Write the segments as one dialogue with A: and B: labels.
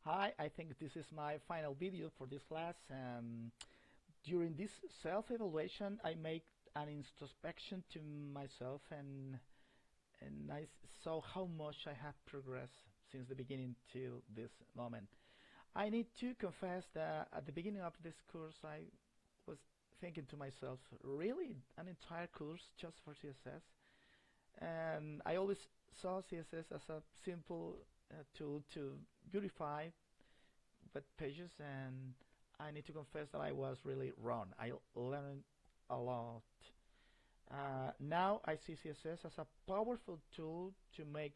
A: Hi, I think this is my final video for this class. During this self-evaluation, I make an introspection to myself and I saw how much I have progressed since the beginning till this moment. I need to confess that at the beginning of this course, I was thinking to myself, really, an entire course just for CSS? And I always saw CSS as a simple tool to beautify web pages, and I need to confess that I was really wrong. I learned a lot. Now I see CSS as a powerful tool to make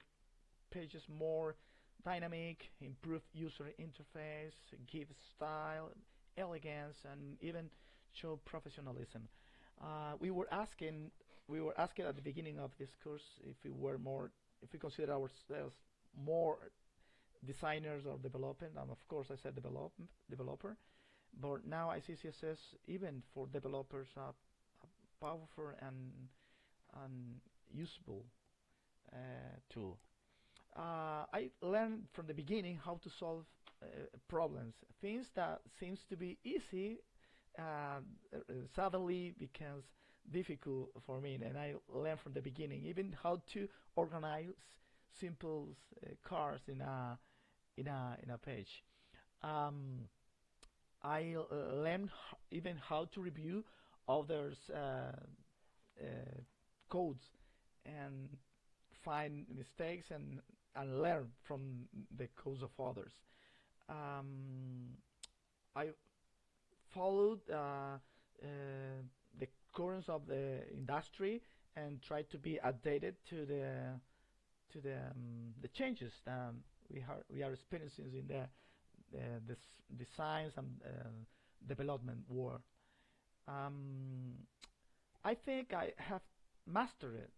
A: pages more dynamic, improve user interface, give style, elegance, and even show professionalism. We were asking at the beginning of this course if we consider ourselves more designers or development, and of course I said developer, but now I see CSS even for developers a powerful and usable tool. I learned from the beginning how to solve problems. Things that seems to be easy suddenly becomes difficult for me, and I learned from the beginning even how to organize simple cards in a page. Um, I learned even how to review others' codes and find mistakes and learn from the codes of others. Um, I followed the currents of the industry and tried to be updated to the changes that we are experiencing in the science and development world. Um, I think I have mastered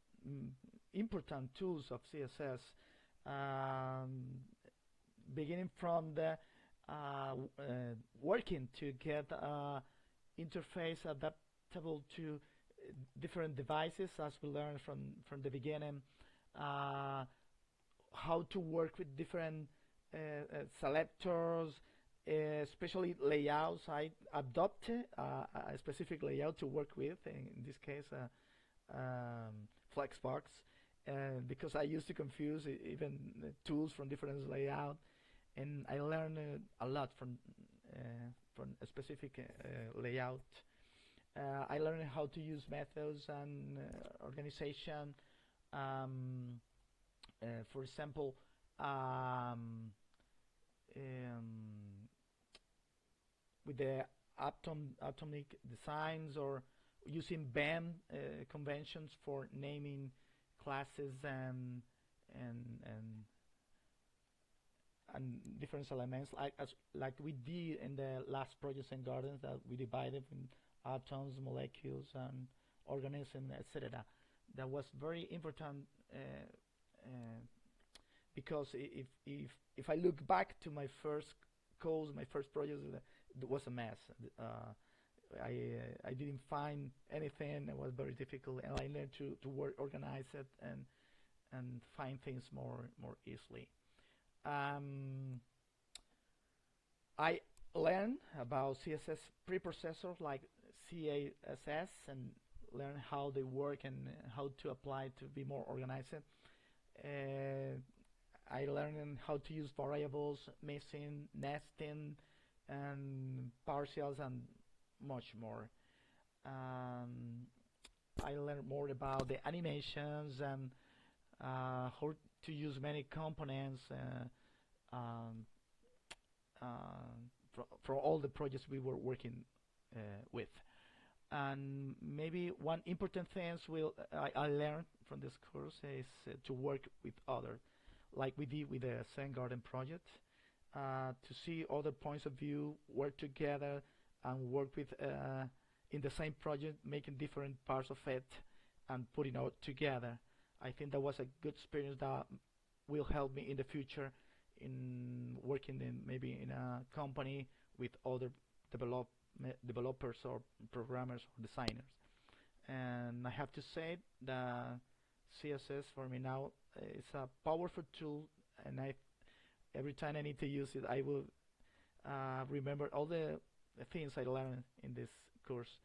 A: important tools of CSS, um, beginning from the working to get interface adaptable to different devices, as we learned from the beginning. Uh, how to work with different selectors, especially layouts. I adopted a specific layout to work with, in this case, Flexbox, because I used to confuse even tools from different layout, and I learned a lot from a specific layout. I learned how to use methods and organization. Um, for example, um, um, with the atomic designs or using BAM conventions for naming classes and and and different elements like we did in the last projects and gardens that we divided in atoms, molecules, and organisms, etc. That was very important uh, because if I look back to my first codes, my first projects, it was a mess. I didn't find anything. It was very difficult, and I learned to work, organize it, and find things more easily. Um, I learned about CSS preprocessors like CASS and learn how they work and how to apply to be more organized. Uh, I learned how to use variables, mixing, nesting, and partials, and much more. Um, I learned more about the animations and how to use many components um, for all the projects we were working with. And maybe one important thing I learned from this course is to work with others, like we did with the Zen Garden project, to see other points of view, work together, and work with in the same project, making different parts of it and putting it together. I think that was a good experience that will help me in the future in working in maybe in a company with other develop developers or programmers or designers. And I have to say that CSS for me now is a powerful tool, and Every time I need to use it, I will remember all the things I learned in this course.